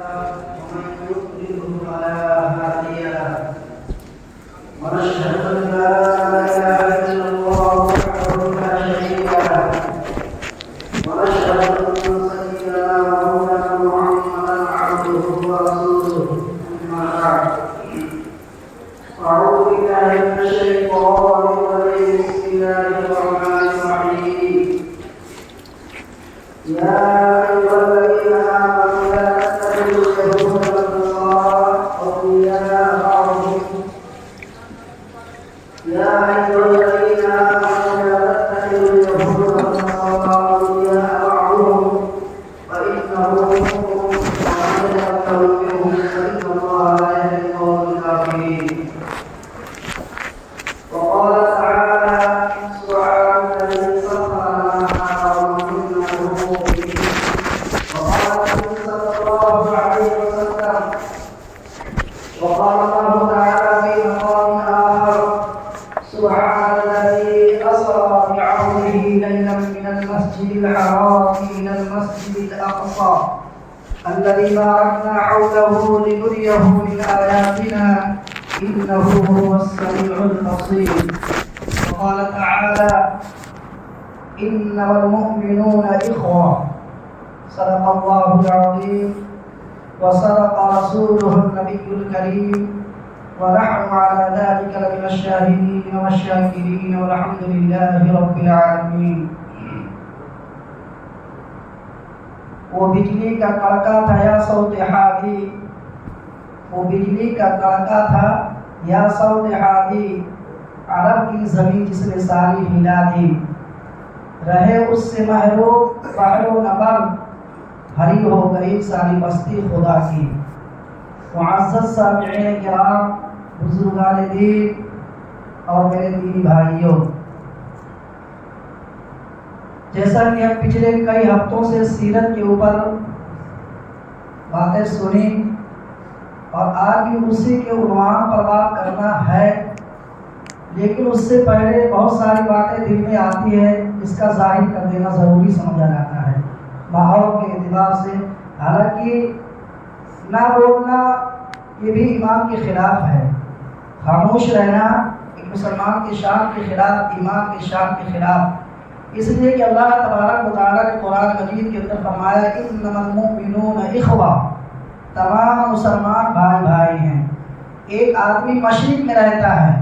ومن يضلل فلا هادي له ونشهد ان لا اله الا الله وحده لا شريك له ونشهد ان سيدنا ومولانا محمدا عبده ورسوله اما بعد اعوذ بالله من الشيطان الرجيم بسم الله الرحمن الرحيم يا ايها الذين امنوا لا تتخذوا اليهود والنصارى اولياء بعضهم يا ايها الذين امنوا لا تتخذوا اليهود والنصارى اولياء بعضهم فانهم منكم ومن يتولهم منهم فان الله لا يهدي القوم الكافرين. وقال تعالى سبحان الذي سخر لنا ومنا المؤمنين. وقال النبي صلى الله عليه وسلم وقال الله تعالى في مقام آخر سبحان الذي أسرى بعبده ليلا من المسجد الحرام إلى المسجد الأقصى الذي باركنا حوله لنريه من آياتنا إنه هو السميع البصير. وقال تعالى إنما المؤمنون إخوة. صدق الله العظيم وصدق رسوله النبي الكريم ونحن على ذلك لمن الشاهدين والشاكرين والحمد لله رب العالمین. وہ بجلی کا کڑکا تھا یا صوت حادی، وہ بجلی کا کڑکا تھا یا صوت حادی، عرب کی زمین جس نے ساری ہلا دی، رہے اس سے محروم بحر و نبر، بھری ہو گئی ساری بستی خدا کی. معزز سامعین کرام، بزرگان دین اور میرے دینی بھائیوں، جیسا کہ ہم پچھلے کئی ہفتوں سے سیرت کے اوپر باتیں سنی اور آج بھی اسی کے عنوان پر بات کرنا ہے، لیکن اس سے پہلے بہت ساری باتیں دل میں آتی ہے، اس کا ظاہر کر دینا ضروری سمجھا جاتا ہے ماحول کے اعتبار سے. حالانکہ نہ بولنا یہ بھی ایمان کے خلاف ہے، خاموش رہنا ایک مسلمان کی شان کے خلاف، ایمان کی شان کے خلاف. اس لیے کہ اللہ تبارک و تعالیٰ نے قرآن مجید کے اندر فرمایا انما المؤمنون اخوہ، تمام مسلمان بھائی بھائی ہیں. ایک آدمی مشرق میں رہتا ہے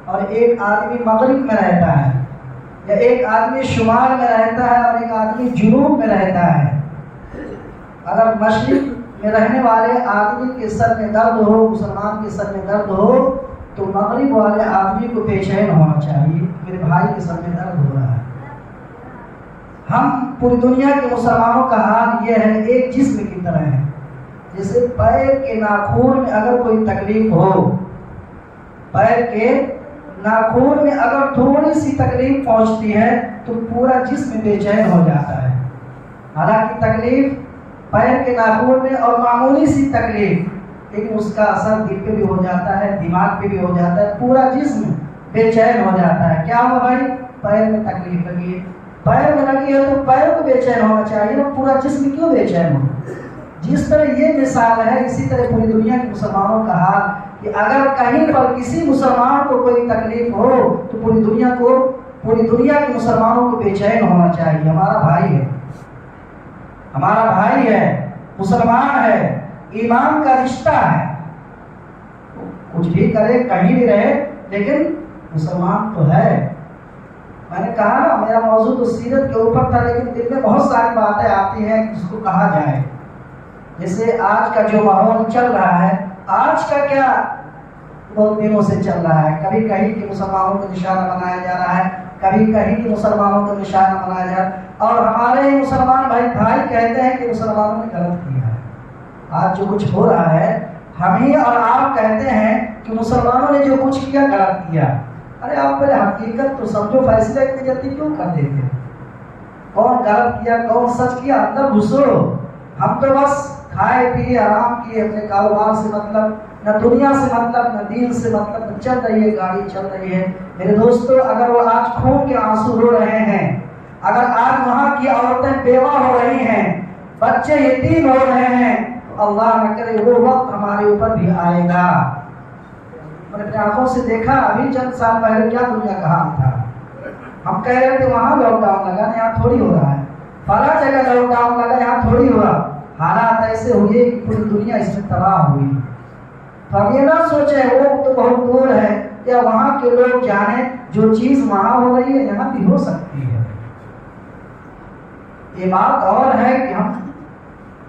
اور ایک آدمی مغرب میں رہتا ہے، یا ایک آدمی شمال میں رہتا ہے اور ایک آدمی جنوب میں رہتا ہے. اگر مشرق میں رہنے والے آدمی کے سر میں درد ہو، مسلمان کے سر میں درد ہو، تو مغرب والے آدمی کو بے چین ہونا چاہیے، میرے بھائی کے سر میں درد ہو رہا ہے. ہم پوری دنیا کے مسلمانوں کا حال یہ ہے، ایک جسم کی طرح ہے. جیسے پیر کے ناخون میں اگر کوئی تکلیف ہو، پیر کے ناخون میں اگر تھوڑی سی تکلیف پہنچتی ہے تو پورا جسم بے چین ہو جاتا ہے. حالانکہ تکلیف پیر کے ناخون میں اور معمولی سی تکلیف، لیکن اس کا اثر دل پہ بھی ہو جاتا ہے، دماغ پہ بھی ہو جاتا ہے، پورا جسم بے چین ہو جاتا ہے. کیا ہوا بھائی؟ پیر میں تکلیف لگی ہے، پیر میں لگی ہے تو پیر کو بے چین ہونا چاہیے، پورا جسم کیوں بے چین ہو؟ جس طرح یہ مثال ہے، اسی طرح پوری دنیا کے مسلمانوں کا حال کہ اگر کہیں پر کسی مسلمان کو کوئی تکلیف ہو تو پوری دنیا کے مسلمانوں کو بے چین ہونا چاہیے. ہمارا بھائی ہے، ہمارا بھائی ہے، مسلمان ہے، ایمان کا رشتہ ہے، کچھ بھی کرے کہیں بھی رہے لیکن مسلمان تو ہے. میں نے کہا نا میرا موضوع تو سیرت کے اوپر تھا، لیکن دل میں بہت ساری باتیں آتی ہیں جس کو کہا جائے. جیسے آج کا جو ماحول چل رہا ہے، آج کا کیا بہت دنوں سے چل رہا ہے، کبھی کہیں کہ مسلمانوں کو نشانہ بنایا جا رہا ہے، کبھی کہیں کہ مسلمانوں کو نشانہ بنایا جا رہا ہے، اور ہمارے ہی مسلمان بھائی کہتے ہیں کہ مسلمانوں نے غلط کیا ہے. آج جو کچھ ہو رہا ہے، ہم ہی اور آپ کہتے ہیں کہ مسلمانوں نے جو کچھ کیا غلط کیا. ارے آپ پہلے حقیقت تو سمجھو، فیصلہ اتنی جلدی کیوں کر دیتے؟ کون غلط کیا کون سچ کیا اندر گھسو. ہم تو بس کھائے پیے آرام کیے، اپنے کاروبار سے مطلب، نہ دنیا سے مطلب، نہ دین سے مطلب، نہ چل رہی ہے گاڑی چل رہی ہے. میرے دوستو، اگر وہ آج خون کے آنسو رو رہے ہیں، اگر آج وہاں کی عورتیں بیوہ ہو رہی ہیں، بچے یتیم ہو رہے ہیں، تو اللہ نہ کرے وہ وقت ہمارے اوپر بھی آئے گا۔ میں نے اپنی آنکھوں سے دیکھا، ابھی چند سال پہلے کیا دنیا کا حال تھا۔ ہم کہہ رہے تھے وہاں لاک ڈاؤن لگا، یہاں تھوڑی ہو رہا ہے، فلاں جگہ لاک ڈاؤن لگا، یہاں تھوڑی ہوا۔ حالات ایسے ہوئے کہ پوری دنیا اس میں تباہ ہوئی۔ تو ہم یہ نہ سوچیں وہ تو بہت دور ہے، یا وہاں کے لوگ جانیں جو چیز وہاں ہو رہی ہے یہاں بھی ہو سکتی ہے۔ یہ بات اور ہے کہ ہم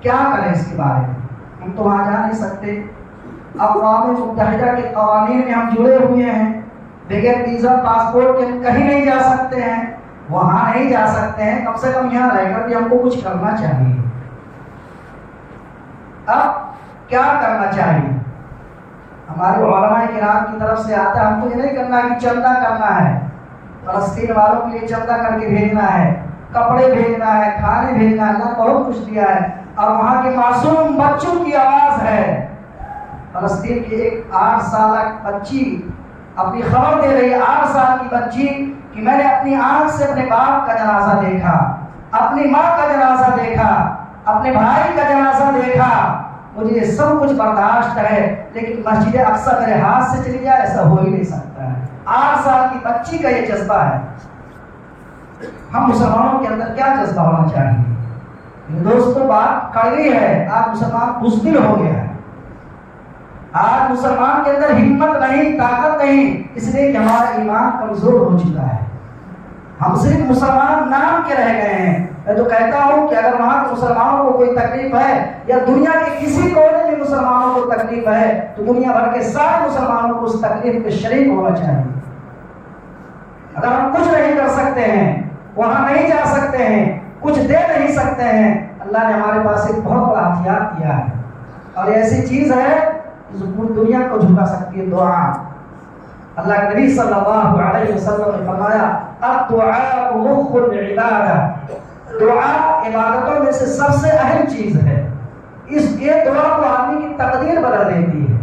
کیا کریں اس کے بارے میں، ہم تو وہاں جا نہیں سکتے۔ اقوام متحدہ کے قوانین میں ہم جڑے ہوئے ہیں، بغیر ویزا پاسپورٹ کے ہم کہیں نہیں جا سکتے ہیں، وہاں نہیں جا سکتے ہیں، کم سے کم یہاں رہ کر بھی ہم کو کچھ کرنا چاہیے۔ اب کیا کرنا چاہیے؟ ہمارے علماء کرام کی طرف سے آتا ہے، ہم کو یہ نہیں کرنا کہ چندہ کرنا ہے، فلسطین والوں کے لیے چندہ کر کے بھیجنا ہے، کپڑے بھیجنا ہے، کھانے بھیجنا ہے، اللہ بہت کچھ دیا ہے۔ اور وہاں کے معصوم بچوں کی آواز ہے، فلسطین کی ایک 8 سالہ بچی اپنی خبر دے رہی ہے، 8 سال کی بچی، کہ میں نے اپنی آنکھ سے اپنے باپ کا جنازہ دیکھا، اپنی ماں کا جنازہ دیکھا، اپنے بھائی کا جنازہ دیکھا، مجھے یہ سب کچھ برداشت ہے، لیکن مسجد اقصی میرے ہاتھ سے چلی جائے ایسا ہو ہی نہیں سکتا ہے۔ 8 سال کی بچی کا یہ جذبہ ہے۔ ہم مسلمانوں کے اندر کیا جذبہ ہونا چاہیے؟ دوستوں بات کڑوی ہے، آج مسلمان بزدل ہو گیا ہے، آج مسلمان کے اندر ہمت نہیں، طاقت نہیں، اس لیے کہ ہمارا ایمان کمزور ہو چکا ہے۔ ہم صرف مسلمان نام کے رہ گئے ہیں۔ میں تو کہتا ہوں کہ اگر وہاں کے مسلمانوں کو کوئی تکلیف ہے، یا دنیا کے کسی کونے میں مسلمانوں کو تکلیف ہے، تو دنیا بھر کے سارے مسلمانوں کو اس تکلیف کے شریک ہونا چاہیے۔ اگر ہم کچھ نہیں کر سکتے ہیں، وہاں نہیں جا سکتے ہیں، کچھ دے نہیں سکتے ہیں، اللہ نے ہمارے پاس ایک بہت بڑا ہتھیار دیا ہے، اور ایسی چیز ہے جو پوری دنیا کو جھکا سکتی ہے، دعا۔ اللہ کے نبی صلی اللہ علیہ وسلم نے فرمایا الدعاء مخ العبادہ، دعا عبادتوں میں سے سب سے اہم چیز ہے۔ یہ دعا کو آدمی کی تقدیر بدل دیتی ہے۔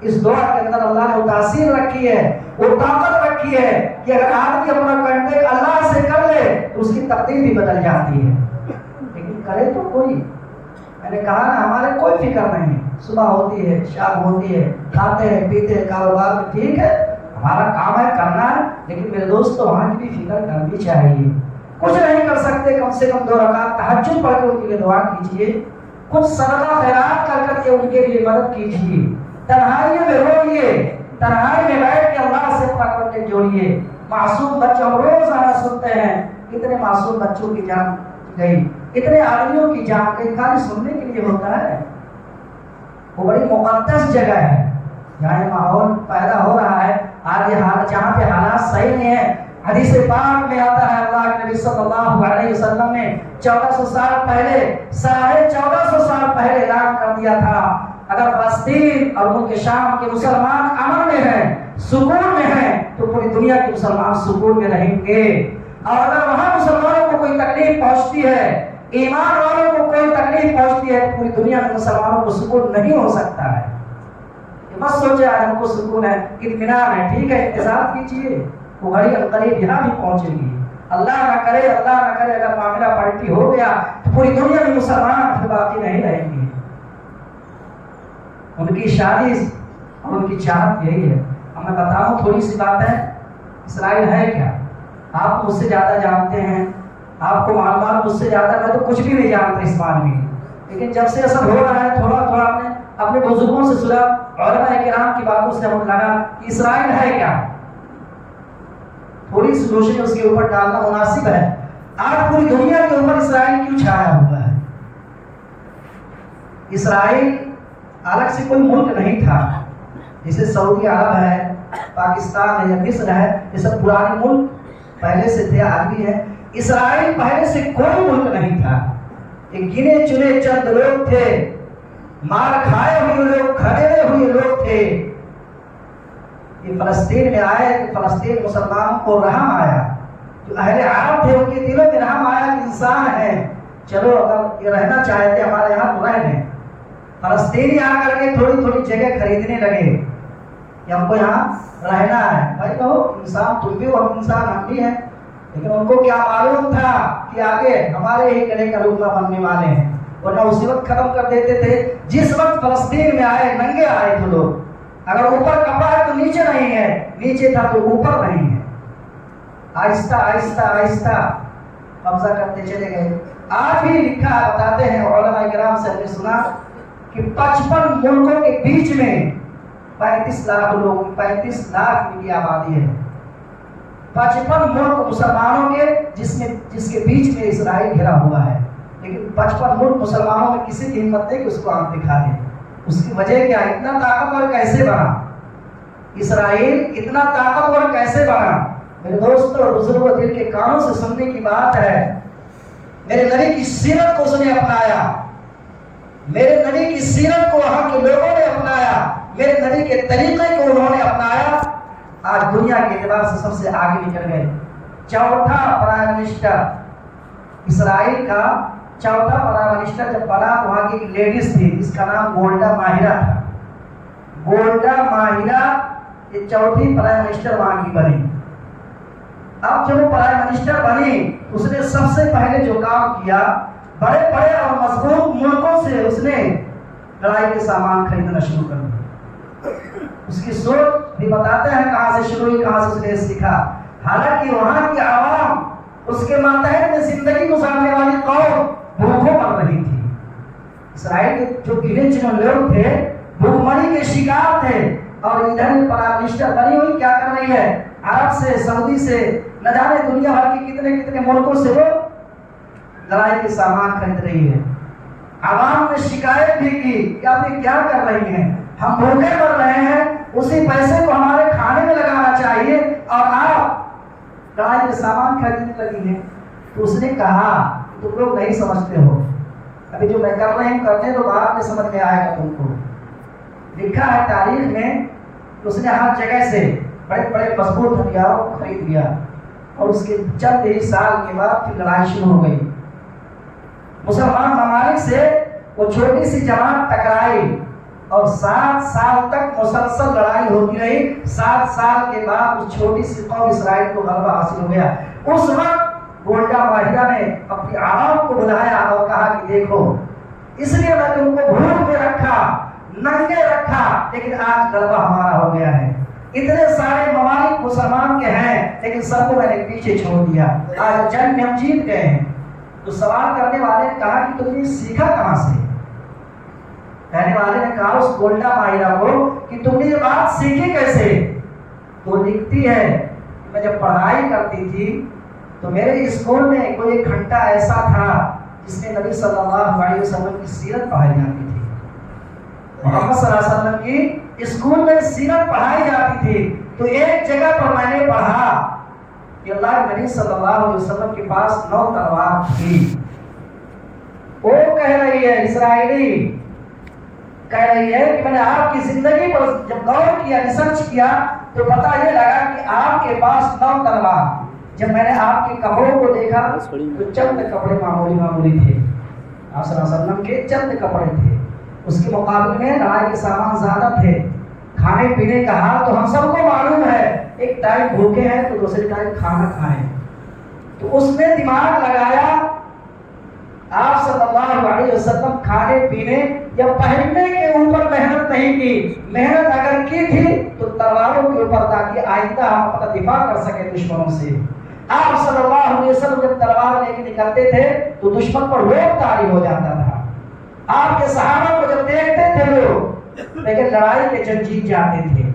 اس دعا کے اندر اللہ نے وہ تاثیر رکھی ہے، وہ طاقت رکھی ہے کہ اگر آدمی اپنا کانٹیکٹ اللہ سے کر لے تو اس کی تقدیر بھی بدل جاتی ہے۔ لیکن کرے تو کوئی، میں نے کہا نا ہمارے کوئی فکر نہیں، صبح ہوتی ہے، شام ہوتی ہے، کھاتے ہیں پیتے ہیں، کاروبار میں ٹھیک ہے، ہمارا کام ہے کرنا ہے، لیکن میرے دوستو وہاں کی بھی فکر کرنی چاہیے۔ کچھ نہیں کر سکتے، کم سے کم 2 رکعت تہجد پڑھ کے ان کے لیے دعا کیجیے، کچھ صدقہ خیرات کر کے ان کے لیے مدد کیجیے، تنہائی میں روئیے، تنہائی میں بیٹھ کے اللہ سے اپنا کانٹیکٹ جوڑیے۔ معصوم بچے ہم روزانہ سنتے ہیں، کتنے معصوم بچوں کی جان گئی، اتنے آدمیوں کی جان گئی، خالی سننے کے لیے ہوتا ہے۔ وہ بڑی مقدس جگہ ہے جہاں یہ ماحول پیدا ہو رہا ہے۔ آج یہ حال جہاں پہ حالات صحیح نہیں ہے، حدیث پاک میں آتا ہے اللہ کے نبی صلی اللہ علیہ وسلم نے 1400 سال پہلے، 1450 سال پہلے اعلان کر دیا تھا، اگر فلسطین اور ملک شام کے مسلمان امن میں ہیں، سکون میں ہیں، تو پوری دنیا کے مسلمان سکون میں رہیں گے۔ اور اگر وہاں مسلمانوں کو کوئی تکلیف پہنچتی ہے، ایمان والوں کو کوئی تکلیف پہنچتی ہے، تو پوری دنیا میں مسلمانوں کو سکون نہیں ہو سکتا ہے۔ مت سوچے آج ہم کو سکون ہے، اطمینان ہے، ٹھیک ہے، انتظار کیجیے، وہ گھڑی قریب یہاں بھی پہنچے گی۔ اللہ نہ کرے اگر معاملہ پلٹی ہو گیا تو پوری دنیا میں مسلمان پھر باقی نہیں رہیں گے۔ ان کی شادی اور ان کی چاہت یہی ہے۔ اب میں بتاؤں تھوڑی سی بات ہے، اسرائیل ہے کیا؟ آپ مجھ سے زیادہ جانتے ہیں، آپ کو معلومات مجھ سے زیادہ، میں تو کچھ بھی نہیں جانتا اس بارے میں، لیکن جب سے ایسا ہو رہا ہے تھوڑا تھوڑا اپنے بزرگوں سے سنا، علماء کرام کی باتوں سے ہمیں لگا کہ اسرائیل ہے کیا، تھوڑی سی روشنی اس کے اوپر ڈالنا مناسب ہے۔ آج پوری دنیا کے اوپر اسرائیل کیوں چھایا ہوا ہے؟ اسرائیل الگ سے کوئی ملک نہیں تھا، جیسے سعودی عرب ہے، پاکستان ہے یا مصر ہے، یہ سب پرانے ملک پہلے سے تھے، آج بھی ہے۔ اسرائیل پہلے سے کوئی ملک نہیں تھا، ایک گنے چنے چند لوگ تھے، مار کھائے ہوئے لوگ، کھڑے ہوئے لوگ تھے۔ یہ فلسطین میں آئے کہ فلسطین مسلمانوں کو رحم آیا، جو اہل عرب تھے ان کے دلوں میں رحم آیا کہ انسان ہے، چلو اگر یہ رہنا چاہتے ہمارے یہاں تو رہ لیں۔ فلسطینی آ کر کے تھوڑی تھوڑی جگہ خریدنے لگے کہ ہم کو یہاں رہنا ہے۔ بھائی کہو انسان تم بھی ہو، ہم انسان ہم بھی ہیں، لیکن ان کو کیا معلوم تھا کہ آگے ہمارے ہی گلے کا لقمہ بننے والے ہیں۔ ورنہ اسی وقت ختم کر دیتے تھے جس وقت فلسطین میں آئے، ننگے آئے تھے لوگ. اگر اوپر کپڑا ہے تو نیچے نہیں ہے، نیچے تھا تو اوپر نہیں ہے. آہستہ آہستہ آہستہ قبضہ کرتے چلے گئے. آج بھی لکھا بتاتے ہیں علماء کرام سے ہم نے سنا کہ 55 ملکوں کے بیچ میں 35 لاکھ لوگ، 35 لاکھ کی آبادی ہے. 55 ملک مسلمانوں کے جس کے بیچ میں اسرائیل گھرا ہوا ہے، لیکن 55 ملک مسلمانوں میں کسی کی ہمت نہیں کہ اس کو آنکھ دکھا دے. اس کی وجہ کیا؟ اتنا طاقتور کیسے بنا اسرائیل؟ اتنا طاقتور کیسے بنا؟ میرے دوستوں اور بزرگوں، دل کے کانوں سے سننے کی بات ہے. میرے نبی کی سیرت کو اس نے اپنایا، میرے نبی کی سیرت کو وہاں کے لوگوں نے اپنایا، میرے نبی کے طریقے کو انہوں نے اپنایا. آج دنیا کے اعتبار سے سب سے آگے نکل گئے. چوتھا پرائم منسٹر اسرائیل کا، چوتھا پرائم منسٹر جب بنا تو وہاں کی ایک لیڈیز تھی جس کا نام گولڈا ماہرہ تھا. گولڈا ماہرہ یہ چوتھی پرائم منسٹر وہاں کی بنی. اب جب وہ پرائم منسٹر بنی اس نے سب سے پہلے جو کام کیا، بڑے بڑے اور مضبوط ملکوں سے اس نے لڑائی کے سامان خریدنا شروع کر دیا. اس کی سوچ بھی بتاتے ہیں کہاں سے شروع ہوئی، کہاں سے اس نے سیکھا. حالانکہ وہاں کی عوام اس کے ماتحت میں زندگی گزارنے والی قوم بھوکوں مر رہی تھی. اسرائیل کے جو گنے چنے لوگ تھے بھوکمری کے شکار تھے، اور ادھر پرائم منسٹر بنی ہوئی کیا کر رہی ہے؟ عرب سے، سعودی سے، نہ جانے دنیا بھر کے کتنے کتنے ملکوں سے وہ لڑائی کے سامان خرید رہی ہے. عوام نے شکایت بھی کی کہ آپ یہ کیا کر رہی ہیں، ہم بھوکے مر رہے ہیں، اسی پیسے کو ہمارے کھانے میں لگانا چاہیے اور آپ لڑائی کے سامان خریدنے لگی ہیں. تو اس نے کہا تم لوگ نہیں سمجھتے ہو، ابھی جو میں کر رہی ہوں کرنے تو بعد میں سمجھ میں آئے گا تم کو. لکھا ہے تاریخ میں اس نے ہر جگہ سے بڑے بڑے مضبوط ہتھیاروں کو خرید لیا، اور اس کے چند ہی سال کے بعد پھر لڑائی شروع ہو گئی. مسلمان ممالک سے وہ چھوٹی سی جماعت ٹکرائی اور 7 سال تک مسلسل لڑائی ہوتی رہی. 7 سال کے بعد اس چھوٹی سی قوم اسرائیل کو غلبہ حاصل ہو گیا. اس وقت گولڈا ماہرہ نے اپنی عوام کو بلایا اور کہا کہ دیکھو، اس لیے میں تم کو بھوک میں رکھا، ننگے رکھا، لیکن آج غلبہ ہمارا ہو گیا ہے. اتنے سارے ممالک مسلمان کے ہیں لیکن سب کو میں نے پیچھے چھوڑ دیا. آج جنگ میں ہم جیت گئے ہیں. تو سوال کرنے والے نے کہا کہ تم نے سیکھا کہاں سے؟ کہنے والے نے کہا اس گولڈا ماہرہ کو کہ تم نے یہ بات سیکھی کیسے؟ تو لکھتی ہے کہ میں جب پڑھائی کرتی تھی تو میرے اسکول میں کوئی ایک گھنٹہ ایسا تھا جس میں نبی صلی اللہ علیہ وسلم کی سیرت پڑھائی جاتی تھی. محمد صلی اللہ علیہ وسلم کی اسکول میں سیرت پڑھائی جاتی تھی. تو ایک جگہ پر میں نے پڑھا کہ اللہ کے نبی صلی اللہ علیہ وسلم کے پاس 9 تلوار تھی. وہ کہہ رہی ہے، اسرائیلی کہہ رہی ہے کہ میں نے آپ کی زندگی پر جب غور کیا، ریسرچ کیا تو پتہ یہ لگا کہ آپ کے پاس 9 تلوار. جب میں نے آپ کے کپڑوں کو دیکھا تو چند کپڑے معمولی تھے. آپ صلی اللہ علیہ وسلم کے چند کپڑے تھے، اس کے مقابلے میں لڑائی کے سامان زیادہ تھے. کھانے پینے کا حال تو ہم سب کو معلوم ہے، ایک ٹائم بھوکے ہیں تو دوسرے ٹائم کھانا کھائیں. تو اس نے دماغ لگایا، آپ صلی اللہ علیہ وسلم کھانے پینے یا پہننے کے اوپر محنت نہیں کی. محنت اگر کی تھی تو تلواروں کے اوپر تاکہ آئندہ ہم اپنا دفاع کر سکیں دشمنوں سے. آپ صلی اللہ علیہ وسلم جب تلوار لے کے نکلتے تھے تو دشمن پر روک طاری ہو جاتا تھا. آپ کے صحابہ کو جب دیکھتے تھے لوگ لیکن لڑائی کے جنگ جیت جاتے تھے.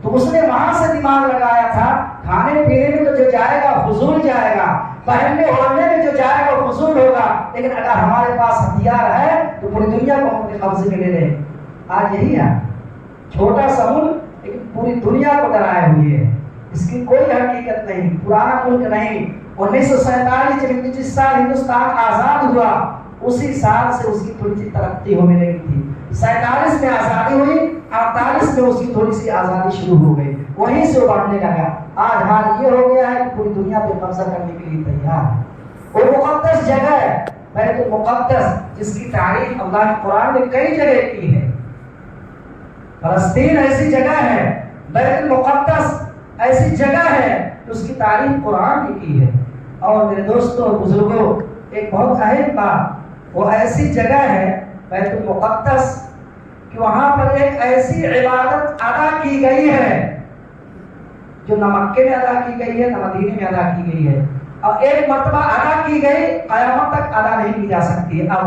تو اس نے وہاں سے دماغ لگایا تھا کھانے پینے میں تو جو جائے گا فضول جائے گا، پہننے اوڑھنے میں جو جائے گا فضول ہوگا، لیکن اگر ہمارے پاس ہتھیار ہے تو پوری دنیا کو ہم اپنے قبضے میں لے لیں. آج یہی ہے، چھوٹا سا ملک لیکن پوری دنیا کو ڈرائے ہوئے ہے. اس کی کوئی حقیقت نہیں، پرانا ملک نہیں. 1947 جب 29 سال ہندوستان آزاد ہوا اسی سال سے اس کی تھوڑی سی ترقی ہونے لگی تھی. 47 میں آزادی ہوئی، 48 میں اس کی تھوڑی سی آزادی شروع ہو گئی، وہیں سے بڑھنے لگا. آج حال یہ ہو گیا ہے کہ پوری دنیا پہ قبضہ کرنے کے لیے تیار ہے. وہ مقدس جگہ ہے بیت المقدس، جس کی تعریف اللہ کے قرآن میں کئی جگہ کی ہے. فلسطین ایسی جگہ ہے، بیت المقدس ایسی جگہ ہے تو اس کی تعریف قرآن نے کی ہے. اور میرے دوستوں اور بزرگوں، ایک بہت اہم بات وہ ایسی جگہ ہے بیت المقدس کہ وہاں پر ایک ایسی عبادت ادا کی گئی ہے جو نہ مکے میں ادا کی گئی ہے نہ مدینے میں ادا کی گئی ہے، اور ایک مرتبہ ادا کی گئی قیامت تک ادا نہیں کی جا سکتی ہے۔ اب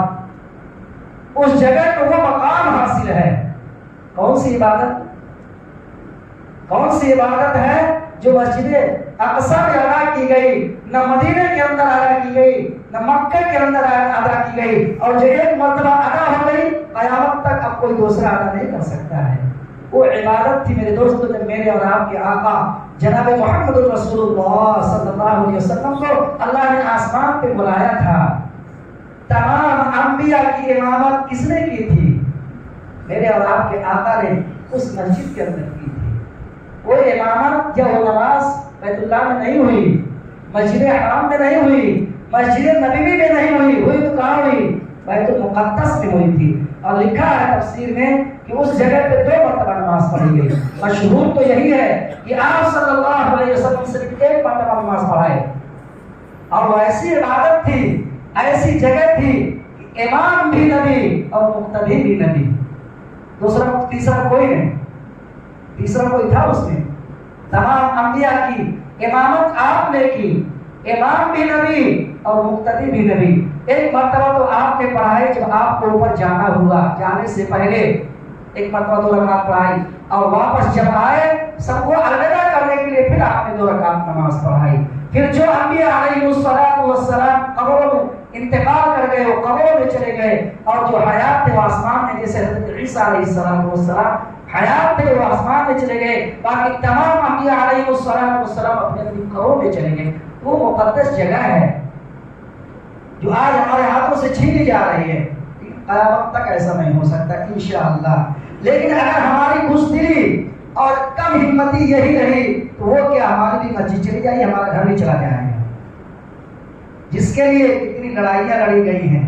اس جگہ کو وہ مقام حاصل ہے۔ کون سی عبادت؟ کون سی عبادت ہے جو مسجد اقصی میں ادا کی گئی، نہ مدینے کے اندر ادا کی گئی نہ مکہ کے اندر ادا کی گئی، اور جو ایک مرتبہ ادا ہو گئی قیامت تک اب کوئی دوسرا ادا نہیں کر سکتا ہے۔ وہ عبادت تھی میرے دوستو جب میرے اور آپ کے آقا جناب محمد رسول اللہ صلی اللہ علیہ وسلم کو اللہ نے آسمان پہ بلایا تھا۔ تمام انبیاء کی امامت کس نے کی تھی؟ میرے اور آپ کے آقا نے اس مسجد کے اندر کی تھی۔ وہ امامت یا وہ نماز بیت اللہ میں نہیں ہوئی، مسجد حرام میں نہیں ہوئی، مسجد نبوی میں نہیں ہوئی، ہوئی تو کہاں ہوئی؟ بیت المقدس میں ہوئی تھی۔ اور لکھا ہے تفسیر میں کہ اس جگہ پہ 2 مرتبہ نماز پڑھی گئی۔ مشہور تو یہی ہے کہ آپ صلی اللہ علیہ وسلم صرف 1 مرتبہ نماز پڑھائے، اور وہ ایسی عبادت تھی، ایسی جگہ تھی کہ امام بھی نبی اور مقتدی بھی نبی، دوسرا تیسرا کوئی نہیں، تیسرا کوئی تھا اس میں۔ تمام انبیاء کی امامت آپ نے کی، امام بھی نبی اور مقتدی بھی نبی۔ ایک مرتبہ تو آپ نے پڑھائی جب آپ کو اوپر جانا ہوا، جانے سے پہلے ایک مرتبہ 2 رکعت پڑھائی، اور واپس جب آئے سب کو الوداع کرنے کے لیے پھر آپ نے 2 رکعت نماز پڑھائی۔ پھر جو انبیاء علیہ السلام قبروں میں انتقال کر گئے وہ قبروں میں چلے گئے، اور جو حیات تھے وہ آسمان میں، جیسے حضرت عیسیٰ علیہ السلام حیات تھے وہ آسمان میں چلے گئے، باقی تمام انبیاء علیہ السلام اپنے اپنے قبروں میں چلے گئے۔ وہ مقدس جگہ ہے جو آج ہمارے ہاتھوں سے چھینی جا رہی ہے، قیامت تک ایسا نہیں ہو سکتا انشاءاللہ۔ لیکن اگر ہماری بزدلی اور کم ہمتی یہی رہی تو وہ کیا ہماری بھی مسجد چلی جائے، ہمارا گھر بھی چلا جائے گا، جس کے لیے کتنی لڑائیاں لڑی گئی ہیں۔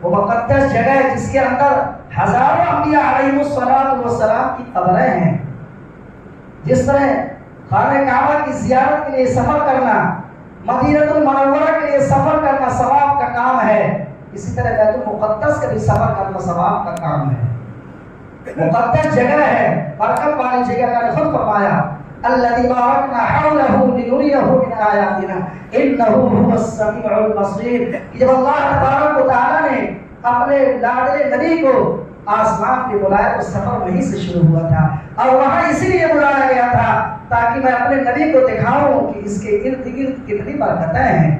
وہ مقدس جگہ ہے جس کے اندر ہزاروں انبیاء علیہ السلام کی قبریں ہیں۔ جس طرح خانہ کعبہ کی زیارت کے لیے سفر کرنا، مدینہ المنورہ کے لیے سفر کرنا ثواب کا کام ہے، اسی طرح بیت المقدس کا بھی سفر کرنا ثواب کا کام ہے۔ مقدس جگہ ہے، برکت والی جگہ کا خود فرمایا الذی بارکنا حولہ لنریہ من آیاتنا انہ هو السمیع البصیر۔ جب اللہ تبارک و تعالی نے اپنے لاڈلے نبی کو آسمان پہ بلایا تو سفر وہیں سے شروع ہوا تھا، اور وہاں اسی لیے بلایا گیا تھا تاکہ میں اپنے نبی کو دکھاؤں کہ اس کے ارد گرد کتنی برکتیں ہیں۔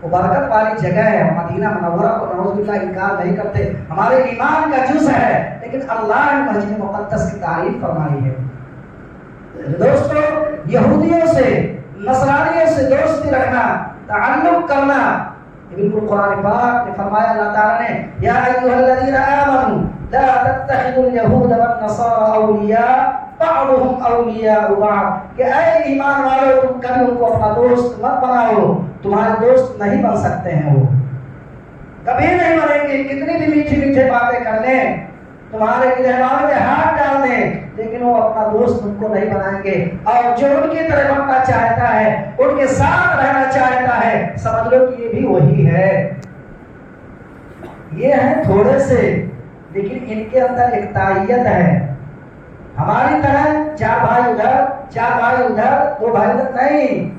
وہ برکت والی جگہ ہے۔ مدینہ منورہ کو نعوذ باللہ انکار نہیں کرتے، ہمارے ایمان کا جز ہے، لیکن اللہ نے مسجد مقدس کی تعریف فرمائی ہے۔ دوستو، یہودیوں سے نصرانیوں سے دوستی رکھنا، تعلق کرنا، یہ بالکل قرآن پاک نے فرمایا، اللہ تعالیٰ نے یا ایھا الذین آمنوا لا تتخذوا اليہود والنصارى اولیاء بعضهم اولیاء بعض، کہ اے ایمان والو تم کبھی ان کو اپنا دوست مت بناؤ، تمہارے دوست نہیں بن سکتے ہیں، وہ کبھی نہیں بنیں گے، کتنی بھی میٹھی میٹھی باتیں کر لیں، تمہارے گرہواروں میں ہاتھ ڈال دیں، لیکن وہ اپنا دوست ان کو نہیں بنائیں گے، اور جو ان کی طرح بننا چاہتا ہے، ان کے ساتھ رہنا چاہتا ہے، سمجھ لو کہ یہ بھی وہی ہے۔ یہ ہیں تھوڑے سے، لیکن ان کے اندر ایک تائیت ہے۔ ہماری طرح 4 بھائی ادھر 4 بھائی ادھر 2 بھائی ادھر نہیں،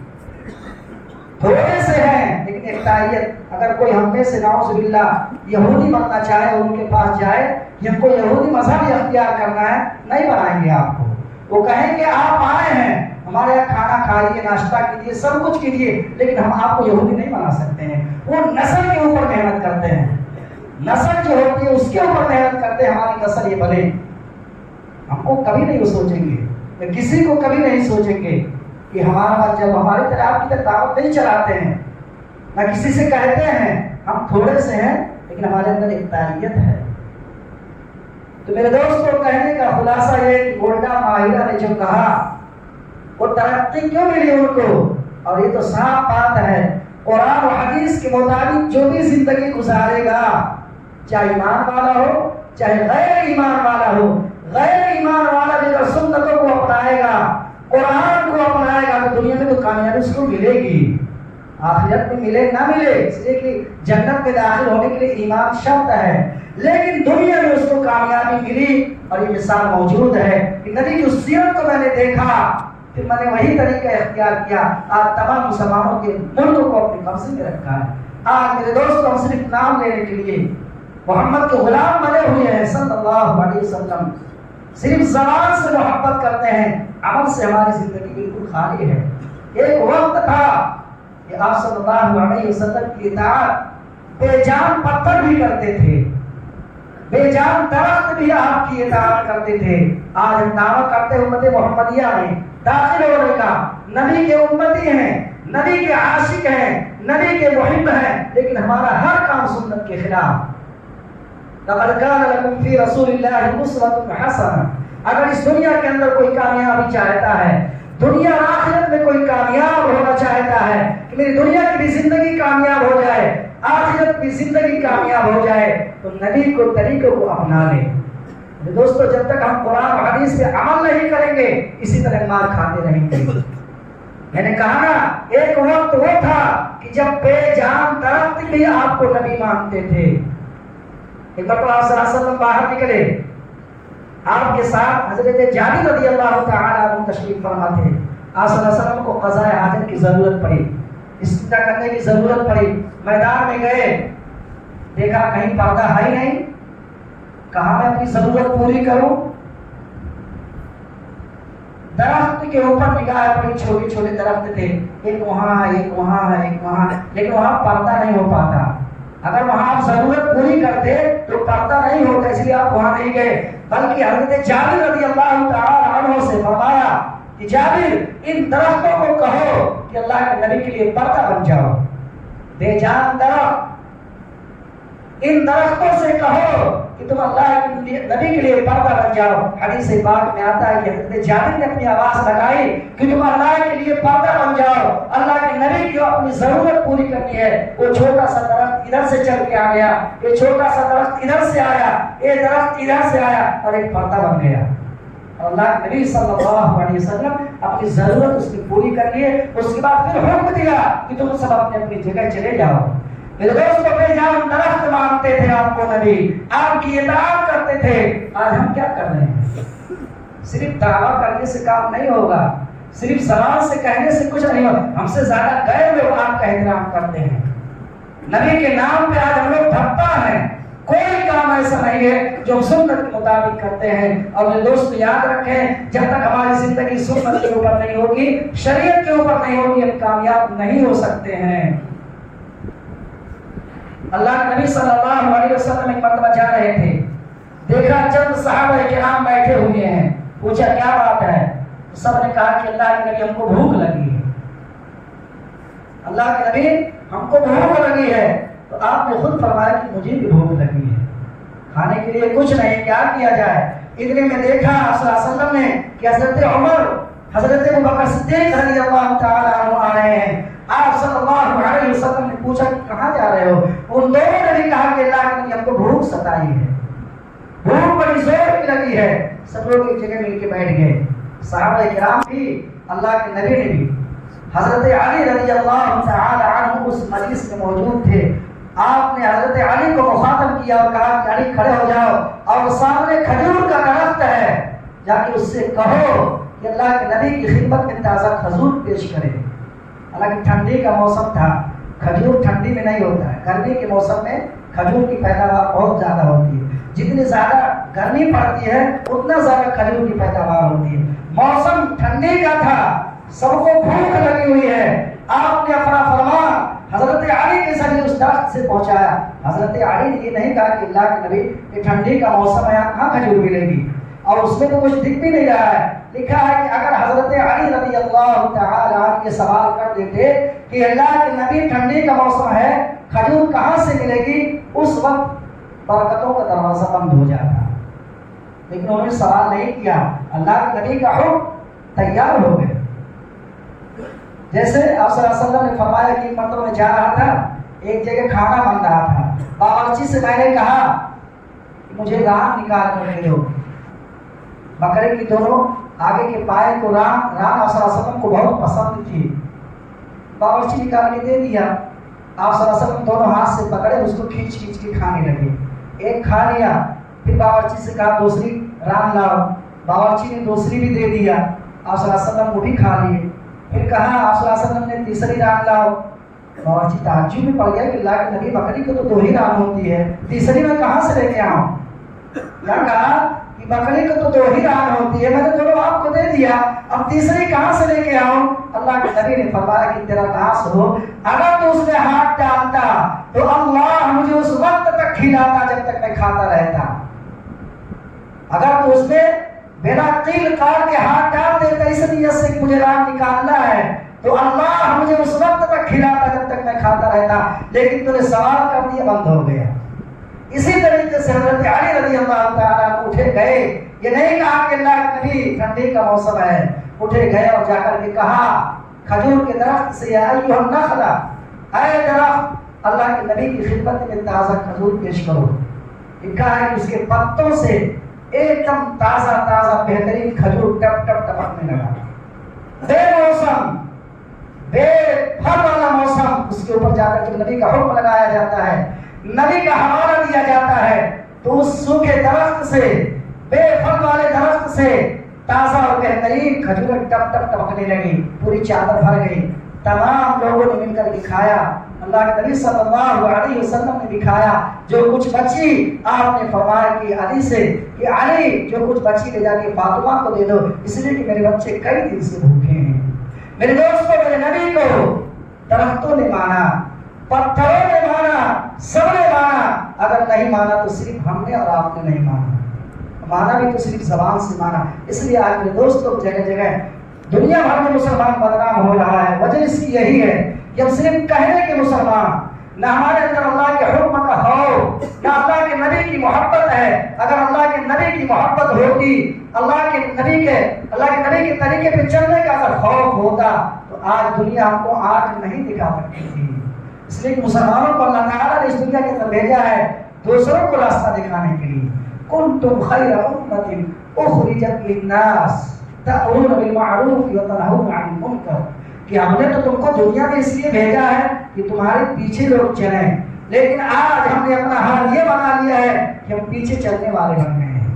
تھوڑے سے ہیں لیکن ایک تائیت۔ اگر کوئی ہم میں سے نعوذ باللہ یہودی بننا چاہے اور ان کے پاس جائے، جن کو یہودی مذہب اختیار کرنا ہے، نہیں بنائیں گے آپ کو، وہ کہیں گے آپ آئے ہیں ہمارے یہاں کھانا کھائیے، ناشتہ کیجیے، سب کچھ کیجیے، لیکن ہم آپ کو یہودی نہیں بنا سکتے ہیں۔ وہ نسل کے اوپر محنت کرتے ہیں، نسل جو ہوتی ہے اس کے اوپر محنت کرتے ہیں، ہماری نسل یہ بنے۔ ہم کو کبھی نہیں وہ سوچیں گے، یا کسی کو کبھی نہیں سوچیں گے کہ ہمارا جب ہماری طرح آپ کی طرح دعوت نہیں چلاتے ہیں، نہ کسی سے کہتے ہیں ہم تھوڑے سے ہیں، لیکن ہمارے اندر ایک تائیت ہے۔ تو میرے دوستوں، کہنے کا خلاصہ یہ کہ گولڈا ماہرہ نے جو کہا وہ ترقی کیوں ملی ان کو، اور یہ تو صاف بات ہے، قرآن و حدیث کے مطابق جو بھی زندگی گزارے گا، چاہے ایمان والا ہو چاہے غیر ایمان والا ہو، غیر ایمان والا بھی اگر سنتوں کو اپنائے گا، قرآن کو اپنائے گا، تو دنیا میں تو کامیابی اس کو ملے گی۔ آخرت میں ملے نہ ملے، اس لیے کہ جنت میں داخل ہونے کے لیے ایمان شرط ہے، لیکن دنیا میں اس کو کامیابی ملی۔ اور یہ مثال موجود ہے کہ نبی کی سیرت کو میں نے دیکھا، پھر میں نے وہی طریقہ اختیار کیا، آج تمام مسلمانوں کے ملک کو اپنے قبضے میں رکھا ہے۔ آج میرے دوستوں ہم صرف نام لینے کے لیے محمد کے غلام بنے ہوئے ہیں صلی اللہ علیہ وسلم، صرف زبان سے محبت کرتے ہیں، عمل سے ہماری زندگی بالکل خالی ہے۔ ایک وقت تھا کہ آپ صلی اللہ علیہ وسلم کی اطاعت بے جان پتھر بھی کرتے تھے، بے جان درخت بھی آپ کی اطاعت کرتے تھے۔ آج ہم دعویٰ کرتے امت محمدیہ میں داخل ہونے کا، نبی کے امتی ہیں، نبی کے عاشق ہیں، نبی کے محب ہیں، لیکن ہمارا ہر کام سنت کے خلاف۔ لقد كان لكم في رسول الله اسوة حسنة۔ اگر اس دنیا کے اندر کوئی کامیابی چاہتا ہے، دنیا اور آخرت میں کوئی کامیاب ہونا چاہتا ہے کہ میری دنیا کی بھی زندگی کامیاب ہو جائے، آخرت کی زندگی کامیاب ہو جائے، تو نبی کو طریقوں کو اپنا لے۔ دوستو جب تک ہم قرآن و حدیث پہ عمل نہیں کریں گے اسی طرح مار کھاتے رہیں گے۔ میں نے کہا نا ایک وقت وہ تھا کہ جب بے جان درخت بھی آپ کو نبی مانتے تھے۔ ایک مرتبہ آپ صلی اللہ علیہ وسلم باہر نکلے، آپ کے ساتھ حضرت جابر رضی اللہ تعالی عنہ تشریف فرما تھے۔ آپ صلی اللہ علیہ وسلم کو قضاء حاجت کی ضرورت پڑی، استنجا کرنے کی ضرورت پڑی، میدان میں گئے، دیکھا کہیں پردہ ہے ہی نہیں، کہاں میں اپنی ضرورت پوری کروں؟ درخت کے اوپر نگاہ پڑی، چھوٹے چھوٹے درخت تھے، ایک وہاں ہے، ایک وہاں ہے، ایک وہاں ہے، لیکن وہاں پردہ نہیں ہو پاتا۔ اگر وہاں آپ ضرورت پوری کرتے تو پردہ نہیں ہوتا، اس لیے آپ وہاں نہیں گئے، بلکہ حضرت جابر رضی اللہ تعالی عنہ سے فرمایا کہ جابر ان درختوں کو کہو کہ اللہ کے نبی کے لیے پردہ بن جاؤ۔ بے جان درخت، ان درختوں سے کہو کہ تم اللہ کے نبی کے لیے پردہ بن جاؤ۔ حدیث پاک میں آتا ہے کہ حضرت جابر نے اپنی آواز لگائی کہ تم اللہ کے لیے پردہ بن جاؤ، اللہ کے نبی کی اپنی ضرورت پوری کرنی ہے۔ وہ چھوٹا سا درخت ادھر سے چل کے آ گیا، یہ چھوٹا سا درخت ادھر سے آیا، یہ درخت ادھر سے آیا اور ایک پردہ بن گیا۔ اور اللہ کے نبی صلی اللہ علیہ وسلم اپنی ضرورت اس کی پوری کر لیے، اس کے بعد پھر حکم دیا کہ تم سب اپنی اپنی جگہ چلے جاؤ۔ میرے دوستوں بے جان درخت مانتے تھے آپ کو نبی، آپ کی اطاعت کرتے تھے۔ آج ہم کیا کر رہے ہیں؟ صرف دعویٰ کرنے سے کام نہیں ہوگا، صرف زبان سے کہنے سے کچھ نہیں ہوگا، ہم سے زیادہ غیر لوگ آپ کا احترام کرتے ہیں۔ نبی کے نام پہ آج ہم لوگ بھٹکتا ہیں، کوئی کام ایسا نہیں ہے جو ہم سنت کے مطابق کرتے ہیں۔ اور میرے دوست یاد رکھیں جب تک ہماری زندگی سنت کے اوپر نہیں ہوگی، شریعت کے اوپر نہیں ہوگی، ہم کامیاب نہیں ہو سکتے ہیں۔ اللہ کے نبی صلی اللہ علیہ وسلم ایک مرتبہ جا رہے تھے، دیکھا چند صحابہ کرام بیٹھے ہوئے ہیں، پوچھا کیا بات ہے؟ سب نے کہا کہ اللہ کے نبی ہم کو بھوک لگی ہے، اللہ کے نبی ہم کو بھوک لگی ہے۔ تو آپ نے خود فرمایا کہ مجھے بھی بھوک لگی ہے، کھانے کے لیے کچھ نہیں، کیا کیا جائے؟ اتنے میں دیکھا صلی اللہ علیہ وسلم نے کہ حضرت عمر، حضرت ابوبکر صدیق رضی اللہ تعالی عنہ آ رہے ہیں۔ آپ صلی اللہ علیہ وسلم نے پوچھا کہ کہاں جا رہے ہو؟ ان دونوں نے بھی کہا کہ اللہ کے نبی ہم کو بھوک ستائی ہے، بھوک بڑی زور کی لگی ہے۔ سب لوگ ایک جگہ مل کے بیٹھ گئے، صحابہ کرام بھی، اللہ کے نبی نے بھی۔ حضرت علی رضی اللہ تعالی عنہ اس مجلس میں موجود تھے۔ آپ نے حضرت علی کو مخاطب کیا اور کہا کہ علی کھڑے ہو جاؤ، اور سامنے کھجور کا درخت ہے، جا کے اس سے کہو کہ اللہ کے نبی کی خدمت میں تازہ کھجور پیش کرے۔ حالانکہ ٹھنڈی کا موسم تھا، کھجور ٹھنڈی میں نہیں ہوتا ہے، گرمی کے موسم میں کھجور کی پیداوار بہت زیادہ ہوتی ہے، جتنی زیادہ گرمی پڑتی ہے اتنا زیادہ کھجور کی پیداوار ہوتی ہے۔ موسم ٹھنڈی کا تھا، سب کو بھوک لگی ہوئی ہے، آپ نے اپنا فرمان حضرت علی کے ذریعے اس درخت سے پہنچایا۔ حضرت علی نے یہ نہیں کہا کہ اللہ کے نبی یہ ٹھنڈی کا موسم ہے، یہاں کہاں کھجور ملے گی، اور اس میں تو کچھ دکھ بھی نہیں رہا ہے۔ لکھا ہے کہ اگر حضرت علی رضی اللہ تعالی عنہ یہ سوال کر دیتے کہ اللہ کے نبی ٹھنڈی کا موسم ہے، کھجور کہاں سے ملے گی، اس وقت برکتوں کا دروازہ بند ہو جاتا، لیکن انہوں نے سوال نہیں کیا، اللہ کے نبی کا حکم تیار ہو گئے۔ جیسے آپ صلی اللہ علیہ وسلم نے فرمایا کہ ایک مرتبہ میں جا رہا تھا، ایک جگہ کھانا بن رہا تھا، باورچی سے میں نے کہا کہ مجھے ران نکال کر دے دو۔ بکرے کی دونوں آگے کے پائے کو ران آپ صلی اللہ علیہ وسلم کو بہت پسند تھی، باورچی نکال کے دے دیا. آپ صلی اللہ علیہ وسلم دونوں ہاتھ سے پکڑے اس کو کھینچ کھینچ کے کھانے لگے. ایک کھا لیا, پھر باورچی سے کہا دوسری ران لاؤ. باورچی نے دوسری بھی دے دیا. آپ صلی اللہ علیہ وسلم وہ بھی کھا لیے. پھر کہا آپ صلی اللہ علیہ وسلم نے تیسری ران لاؤ. باورچی تعجب میں پڑ گیا کہ اللہ کے نبی بکری کو تو 2 ہی ران ہوتی ہے, تیسری میں کہاں سے لے کے آؤں. کیا کہا کہ بکری کو تو 2 ہی ران ہوتی ہے, میں نے دونوں آپ کو دے دیا, اب تیسری کہاں سے لے کے آؤں. اللہ کے نبی نے فرمایا کہ تیرا ناس ہو, اگر تو اس میں ہاتھ ڈالتا تو اللہ مجھے اس وقت تک کھلاتا جب تک میں کھاتا رہتا. اگر تو اس میں بنا قیل قال کے ہاتھ ڈال دیتا اس نیت سے کہ مجھے ران نکالنا ہے, تو اللہ مجھے اس وقت تک کھلاتا جب تک میں کھاتا رہتا, لیکن تو نے سوال کر دیا, بند ہو گیا. اسی طریقے سے حضرت علی رضی اللہ تعالیٰ عنہ اٹھے گئے. یہ نہیں کہا کہ اللہ کے نبی ٹھنڈی کا موسم ہے, اٹھے گئے اور جا کر کے کہا کھجور کے درخت سے یا ایھا النخل, اے درخت اللہ کے نبی کی خدمت میں تازہ کھجور پیش کرو. یہ کہا ہے کہ اس کے پتوں سے ایک دم تازہ تازہ بہترین کھجور ٹپ ٹپ ٹپکنے لگا. بے موسم بے پھل والا موسم, اس کے اوپر جا کر کے نبی کا حکم لگایا جاتا ہے, نبی کا حوالہ دیا جاتا ہے, تو اس سوکھے درخت سے بے پھل والے درخت سے تازہ اور بہترین کھجور ٹپ ٹپ ٹپکنے لگی. پوری چادر بھر گئی. تمام لوگوں نے مل کر دکھایا, اللہ کے نبی صلی اللہ علیہ وسلم نے دکھایا. جو کچھ بچی آپ نے فرمایا کہ علی سے کہ علی جو کچھ بچی لے جا کے فاطمہ کو دے دو, اس لیے کہ میرے بچے کئی دن سے بھوکے ہیں. میرے دوستوں, میرے نبی کو درختوں نے مانا, پتھروں نے مانا, سب نے مانا. اگر نہیں مانا تو صرف ہم نے اور آپ نے نہیں مانا, مانا بھی تو صرف زبان سے مانا. اس لیے آج میرے دوستوں جگہ جگہ دنیا بھر میں مسلمان بدنام ہو رہا ہے. وجہ اس کی یہی ہے کہ ہم صرف کہنے کے مسلمان, نہ ہمارے اندر اللہ کے حکم کا خوف, نہ اللہ کے نبی کی محبت ہے. اگر اللہ کے نبی کی محبت ہوتی, اللہ کے نبی کے طریقے پہ چلنے کا اگر خوف ہوتا, تو آج دنیا ہم کو آنکھ نہیں دکھا سکتی تھی. اس لیے کہ مسلمانوں کو اللہ تعالیٰ نے اس دنیا کے اندر بھیجا ہے دوسروں کو راستہ دکھانے کے لیے. کنتم خیر امۃ اخرجت للناس تأمرون بالمعروف وتنہون عن المنکر, کہ ہم نے تو تم کو دنیا میں اس لیے بھیجا ہے کہ تمہارے پیچھے لوگ چلیں, لیکن آج ہم نے اپنا حال یہ بنا لیا ہے کہ ہم پیچھے چلنے والے بن گئے ہیں.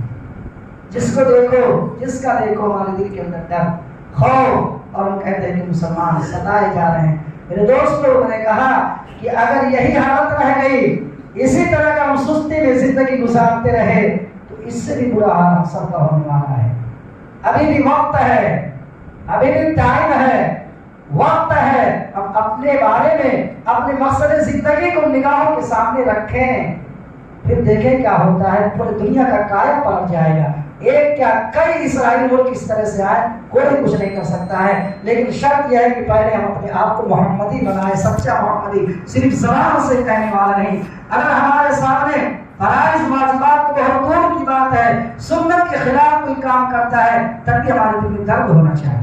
جس کو دیکھو, جس کا دیکھو ہمارے دل کے اندر ڈر, خوف, اور ہم کہتے ہیں کہ مسلمان ستائے جا رہے ہیں. میرے دوستوں, میں نے کہا کہ اگر یہی حالت رہ گئی, اسی طرح کا ہم سستی میں زندگی گزارتے رہے, تو اس سے بھی برا حال ہم سب کا ہونے والا ہے. ابھی بھی وقت ہے, ابھی بھی ٹائم ہے, وقت ہے. ہم اپنے بارے میں, اپنے مقصد زندگی کو نگاہوں کے سامنے رکھیں, پھر دیکھیں کیا ہوتا ہے. پوری دنیا کا قائم پلٹ جائے گا. ایک کیا کئی اسرائیلی ملک اس طرح سے آئے, کوئی کچھ نہیں کر سکتا ہے. لیکن شرط یہ ہے کہ پہلے ہم اپنے آپ کو محمدی بنائیں, سچا محمدی, صرف زبان سے کہنے والا نہیں. اگر ہمارے سامنے فرائض واجبات تو بہت دور کی بات ہے, سنت کے خلاف کوئی کام کرتا ہے, تب بھی ہمارے دل میں درد ہونا چاہیے.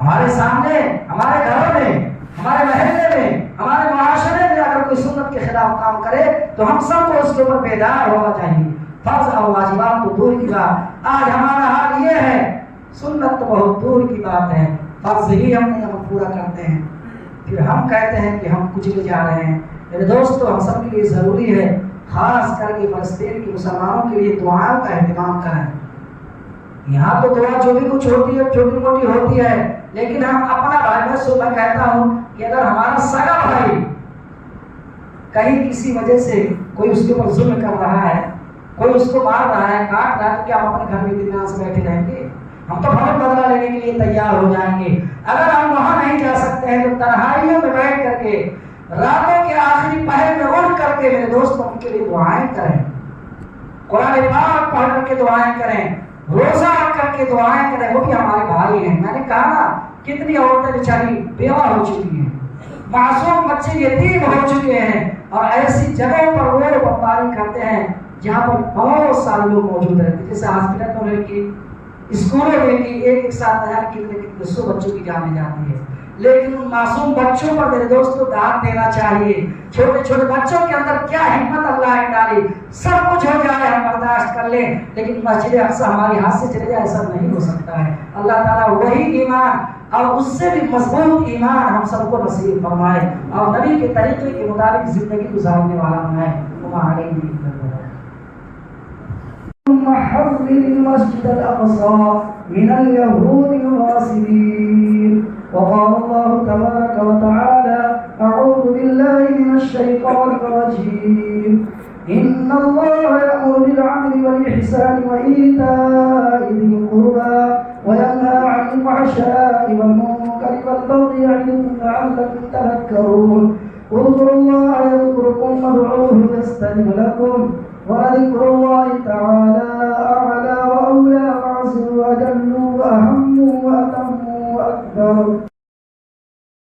ہمارے سامنے, ہمارے گھروں میں, ہمارے محلے میں, ہمارے معاشرے میں اگر کوئی سنت کے خلاف کام کرے تو ہم سب کو اس کے اوپر بیدار ہونا چاہیے. فرض اور واجبات تو دور کی بات, آج ہمارا حال یہ ہے, سنت تو بہت دور کی بات ہے, فرض ہی ہم نہیں ہم پورا کرتے ہیں, پھر ہم کہتے ہیں کہ ہم کچھ لے جا رہے ہیں. میرے دوستو, ہم سب کے لیے ضروری ہے, خاص کر کے فلسطین کے مسلمانوں کے لیے دعاؤں کا اہتمام کریں. یہاں تو دعا جو بھی کچھ ہوتی ہے چھوٹی موٹی ہوتی ہے, لیکن ہم اپنا بھائی, میں کہتا ہوں کہ اگر ہمارا سگا بھائی کہیں کسی وجہ سے کوئی اس کے اوپر ظلم کر رہا ہے, کوئی اس کو مار رہا ہے, کاٹ رہا ہے, تو کیا ہم اپنے گھر میں اطمینان سے بیٹھے رہیں گے؟ ہم تو فوراً بدلہ لینے کے لیے تیار ہو جائیں گے. اگر ہم وہاں نہیں جا سکتے ہیں تو تنہائیوں میں بیٹھ کر کے, راتوں کے آخری پہر میں اٹھ کر کے میرے دوست ان کے لیے دعائیں کریں, قرآن پاک پڑھ کر کے دعائیں کریں, روزہ رکھ کر کے دعائیں کریں. وہ بھی ہمارے بھائی ہیں. میں نے کہا نا, کتنی عورتیں بیچاری بیوہ ہو چکی ہیں, معصوم بچے یتیم ہو چکے ہیں, اور ایسی جگہوں پر وہ بمباری کرتے ہیں جہاں پر بہت سارے لوگ موجود رہتے ہیں, جیسے ہاسپٹل میں کی, اسکولوں میں کی, ایک ساتھ کتنے 100 بچوں کی جانیں جاتی ہے. لیکن ان معصوم بچوں پر میرے دوستوں داد دینا چاہیے. چھوٹے چھوٹے بچوں کے اندر کیا ہمت اللہ نے ڈالی, سب کچھ ہو جائے ہم برداشت کر لیں, لیکن مسجد اقصی ہمارے ہاتھ سے چلے جائے, ایسا نہیں ہو سکتا ہے. اللہ تعالیٰ وہی ایمان اور اس سے بھی مضبوط ایمان ہم سب کو نصیب فرمائے اور نبی کے طریقے کے مطابق زندگی گزارنے والا بنائے. ثم حرر المسجد الأقصى من اليهود الغاصبين. وقال الله تبارك وتعالى: أعوذ بالله من الشيطان الرجيم. إن الله يأمر بالعدل والإحسان وإيتاء ذي القربى وينهى عن الفحشاء والمنكر والبغي يعظكم لعلكم تذكرون. اذكروا الله يذكركم وادعوه يستجب لكم ولذكر الله تعالى أعلى وأولى وأعز وأجل وأهم وأتم وأكبر.